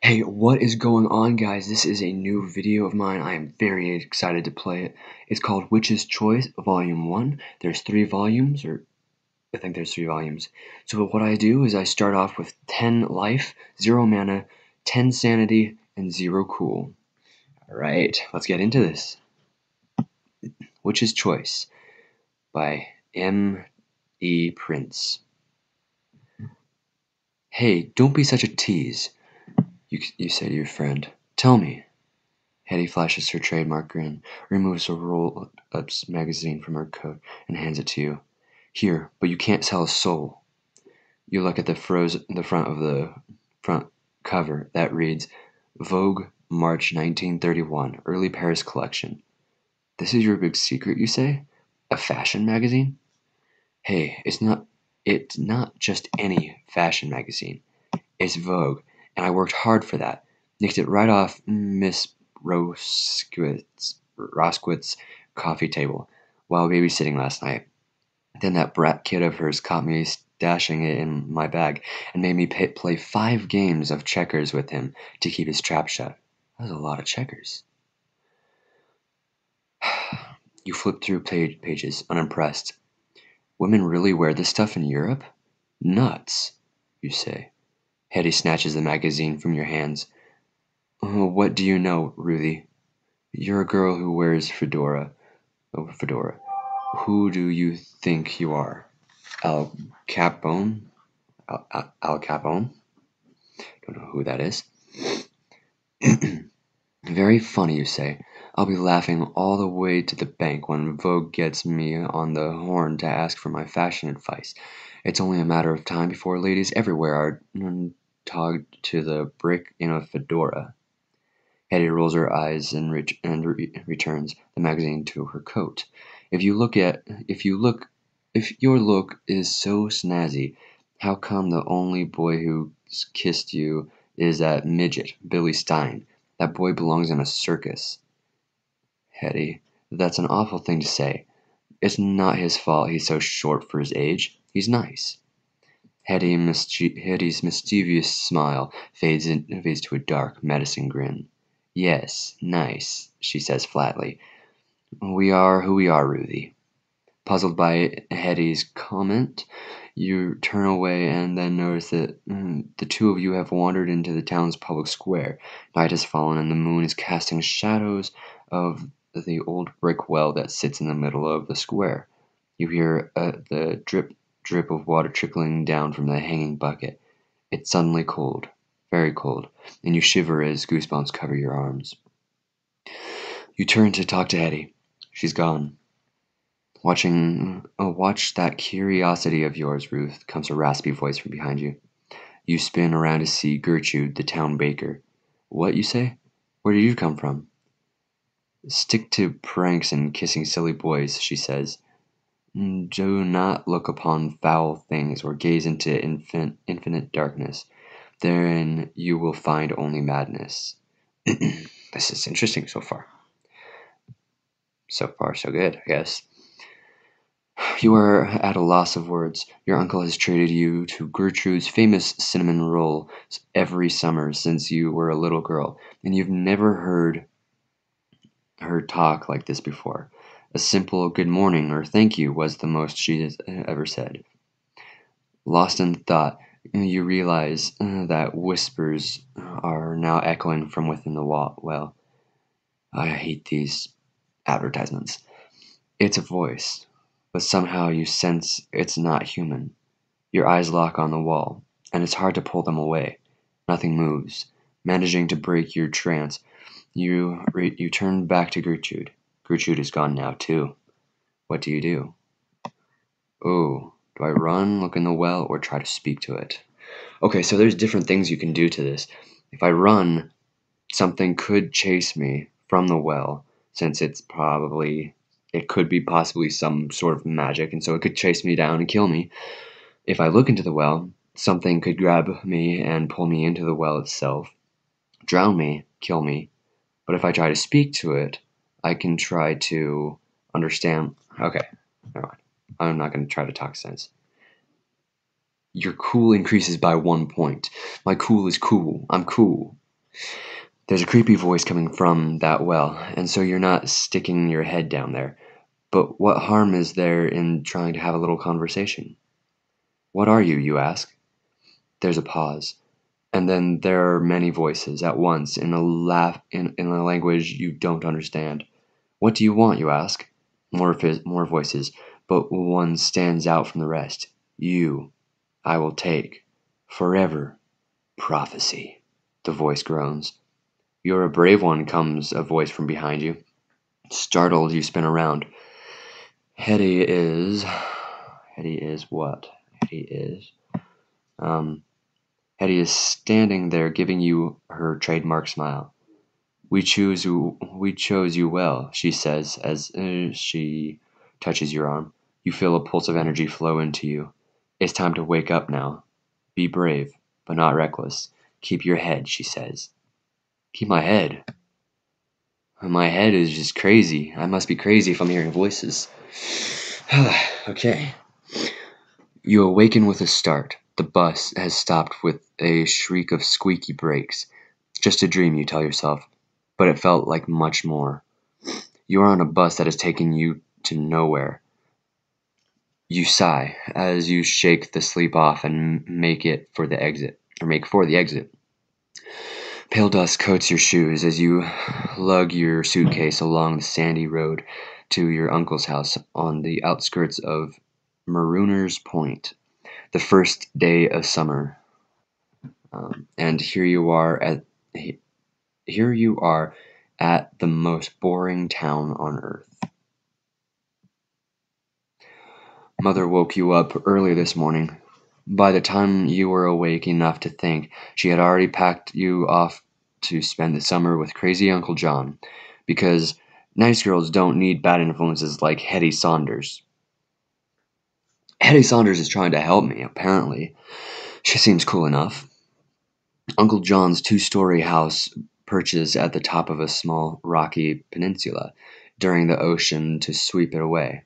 Hey, what is going on, guys? This is a new video of mine. I am very excited to play it. It's called Witch's Choice Volume 1. There's 3 volumes, or I think there's 3 volumes. So what I do is I start off with 10 life, 0 mana, 10 sanity, and 0 cool. Alright, let's get into this. Witch's Choice by M. E. Prince. Hey, don't be such a tease, you say to your friend. Tell me. Hetty flashes her trademark grin, removes a roll-up magazine from her coat, and hands it to you. Here, but you can't sell a soul. You look at the front of the front cover that reads, Vogue, March 1931, Early Paris Collection. This is your big secret, you say? A fashion magazine? Hey, it's not just any fashion magazine. It's Vogue, and I worked hard for that. Nicked it right off Miss Rosquitz's coffee table while babysitting last night. Then that brat kid of hers caught me stashing it in my bag and made me play 5 games of checkers with him to keep his trap shut. That was a lot of checkers. You flip through pages, unimpressed. Women really wear this stuff in Europe? Nuts, you say. Hetty snatches the magazine from your hands. Oh, what do you know, Ruthie? You're a girl who wears fedora. Oh, fedora. Who do you think you are? Al Capone? Al Capone? Don't know who that is. Very funny, you say. I'll be laughing all the way to the bank when Vogue gets me on the horn to ask for my fashion advice. It's only a matter of time before ladies everywhere are togged to the brick in a fedora. Hetty rolls her eyes and returns the magazine to her coat. If your look is so snazzy, how come the only boy who kissed you is that midget, Billy Stein? That boy belongs in a circus. Hetty, that's an awful thing to say. It's not his fault he's so short for his age. He's nice. Hetty's mischievous smile fades to a dark, menacing grin. Yes, nice, she says flatly. We are who we are, Ruthie. Puzzled by Hetty's comment, you turn away and then notice that the two of you have wandered into the town's public square. Night has fallen and the moon is casting shadows of the old brick well that sits in the middle of the square. You hear the drip, drip of water trickling down from the hanging bucket. It's suddenly cold, very cold, and you shiver as goosebumps cover your arms. You turn to talk to Hetty. She's gone. Watch that curiosity of yours, Ruth, comes a raspy voice from behind you. You spin around to see Gertrude, the town baker. What, you say? Where did you come from? Stick to pranks and kissing silly boys, she says. Do not look upon foul things or gaze into infinite darkness. Therein you will find only madness. This is interesting so far. So far, so good, I guess. You are at a loss of words. Your uncle has treated you to Gertrude's famous cinnamon roll every summer since you were a little girl, and you've never heard her talk like this before. A simple good morning or thank you was the most she has ever said. Lost in thought, you realize that whispers are now echoing from within the wall. Well, I hate these advertisements. It's a voice, but somehow you sense it's not human. Your eyes lock on the wall, and it's hard to pull them away. Nothing moves. Managing to break your trance, you turn back to Gertrude. Gertrude is gone now, too. What do you do? Oh, do I run, look in the well, or try to speak to it? Okay, so there's different things you can do to this. If I run, something could chase me from the well, since it could be possibly some sort of magic, and so it could chase me down and kill me. If I look into the well, something could grab me and pull me into the well itself, drown me, kill me. But if I try to speak to it, I can try to understand. Okay, never mind. I'm not going to try to talk sense. Your cool increases by 1 point. My cool is cool. I'm cool. There's a creepy voice coming from that well, and so you're not sticking your head down there. But what harm is there in trying to have a little conversation? What are you, you ask? There's a pause, and then there are many voices at once in a language you don't understand. What do you want, you ask? More voices, but one stands out from the rest. You, I will take. Forever. Prophecy. The voice groans. You're a brave one, comes a voice from behind you. Startled, you spin around. Hetty is. Hetty is what? Hetty is. Um, Hetty is standing there giving you her trademark smile. We chose you well, she says as she touches your arm. You feel a pulse of energy flow into you. It's time to wake up now. Be brave, but not reckless. Keep your head, she says. Keep my head? My head is just crazy. I must be crazy if I'm hearing voices. Okay. You awaken with a start. The bus has stopped with a shriek of squeaky brakes. Just a dream, you tell yourself. But it felt like much more. You are on a bus that has taken you to nowhere. You sigh as you shake the sleep off and make for the exit. Pale dust coats your shoes as you lug your suitcase along the sandy road to your uncle's house on the outskirts of Marooners Point. The first day of summer, and here you are at the most boring town on earth. Mother woke you up early this morning. By the time you were awake enough to think, she had already packed you off to spend the summer with crazy Uncle John, because nice girls don't need bad influences like Hetty Saunders. Hetty Saunders is trying to help me, apparently. She seems cool enough. Uncle John's two-story house perches at the top of a small rocky peninsula, daring the ocean to sweep it away.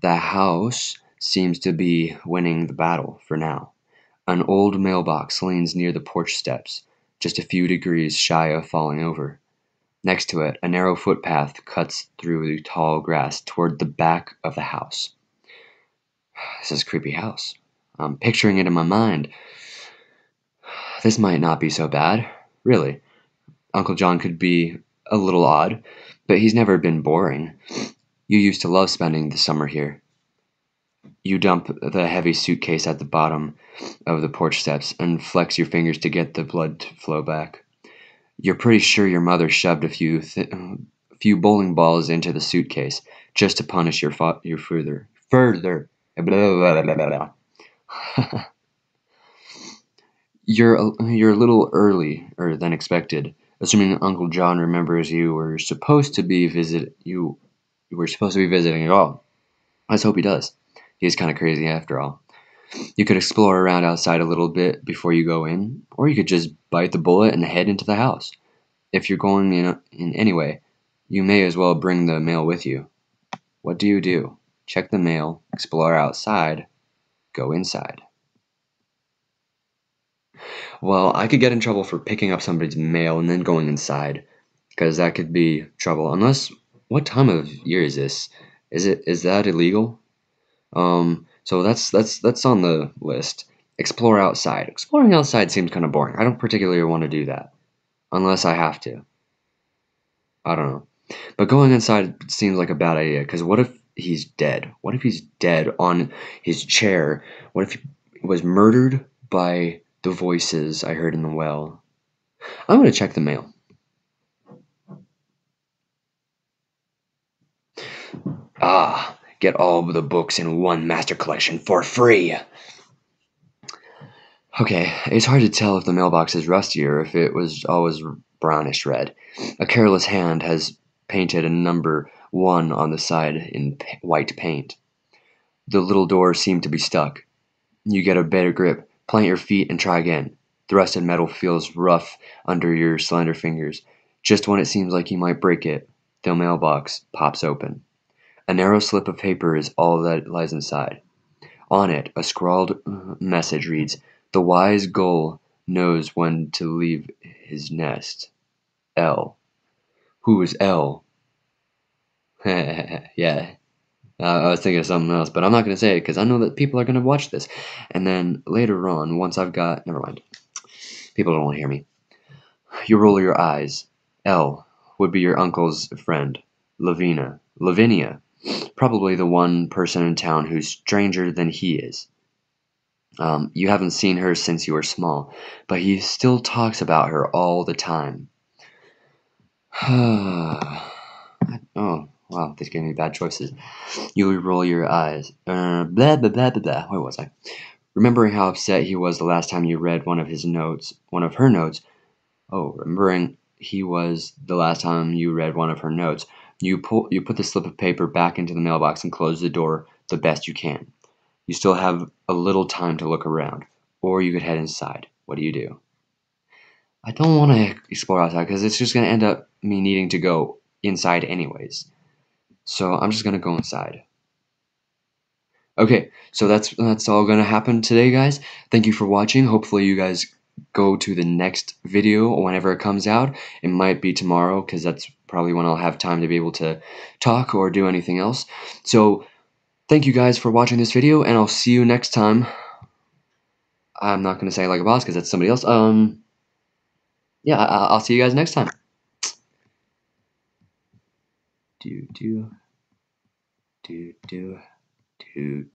The house seems to be winning the battle for now. An old mailbox leans near the porch steps, just a few degrees shy of falling over. Next to it, a narrow footpath cuts through the tall grass toward the back of the house. This is a creepy house. I'm picturing it in my mind. This might not be so bad. Really. Uncle John could be a little odd, but he's never been boring. You used to love spending the summer here. You dump the heavy suitcase at the bottom of the porch steps and flex your fingers to get the blood to flow back. You're pretty sure your mother shoved a few bowling balls into the suitcase just to punish your further. Blah, blah, blah, blah, blah. You're a little earlier than expected, assuming Uncle John remembers you were supposed to be visiting at all. Let's hope he does. He's kind of crazy after all. You could explore around outside a little bit before you go in, or you could just bite the bullet and head into the house. If you're going in anyway, you may as well bring the mail with you. What do you do? Check the mail, explore outside, go inside. Well, I could get in trouble for picking up somebody's mail and then going inside, because that could be trouble. Unless, what time of year is this? Is that illegal? So that's on the list. Explore outside. Exploring outside seems kind of boring. I don't particularly want to do that unless I have to. I don't know. But going inside seems like a bad idea because what if he's dead? What if he's dead on his chair? What if he was murdered by the voices I heard in the well? I'm going to check the mail. Ah, get all the books in one master collection for free. Okay, it's hard to tell if the mailbox is rusty or if it was always brownish red. A careless hand has painted a number 1 on the side in white paint. The little door seemed to be stuck. You get a better grip, plant your feet, and try again. The rusted metal feels rough under your slender fingers. Just when it seems like you might break it, the mailbox pops open. A narrow slip of paper is all that lies inside. On it, a scrawled message reads, "The wise gull knows when to leave his nest. L. Who is L? Yeah. I was thinking of something else, but I'm not going to say it because I know that people are going to watch this. And then later on, once I've got. Never mind. People don't want to hear me. You roll your eyes. L would be your uncle's friend. Lavinia. Probably the one person in town who's stranger than he is. You haven't seen her since you were small, but he still talks about her all the time. Oh, wow, this gave me bad choices. You roll your eyes. Blah, blah, blah, blah, blah. Where was I? Remembering how upset he was the last time you read one of her notes. Oh, remembering he was the last time you read one of her notes. You put the slip of paper back into the mailbox and close the door the best you can. You still have a little time to look around, or you could head inside. What do you do? I don't want to explore outside because it's just going to end up me needing to go inside anyways. So I'm just going to go inside. Okay, so that's all going to happen today, guys. Thank you for watching. Hopefully you guys go to the next video whenever it comes out. It might be tomorrow because that's probably when I'll have time to be able to talk or do anything else. So thank you guys for watching this video, and I'll see you next time. I'm not going to say like a boss because that's somebody else. Yeah, I'll see you guys next time. Do do do do do.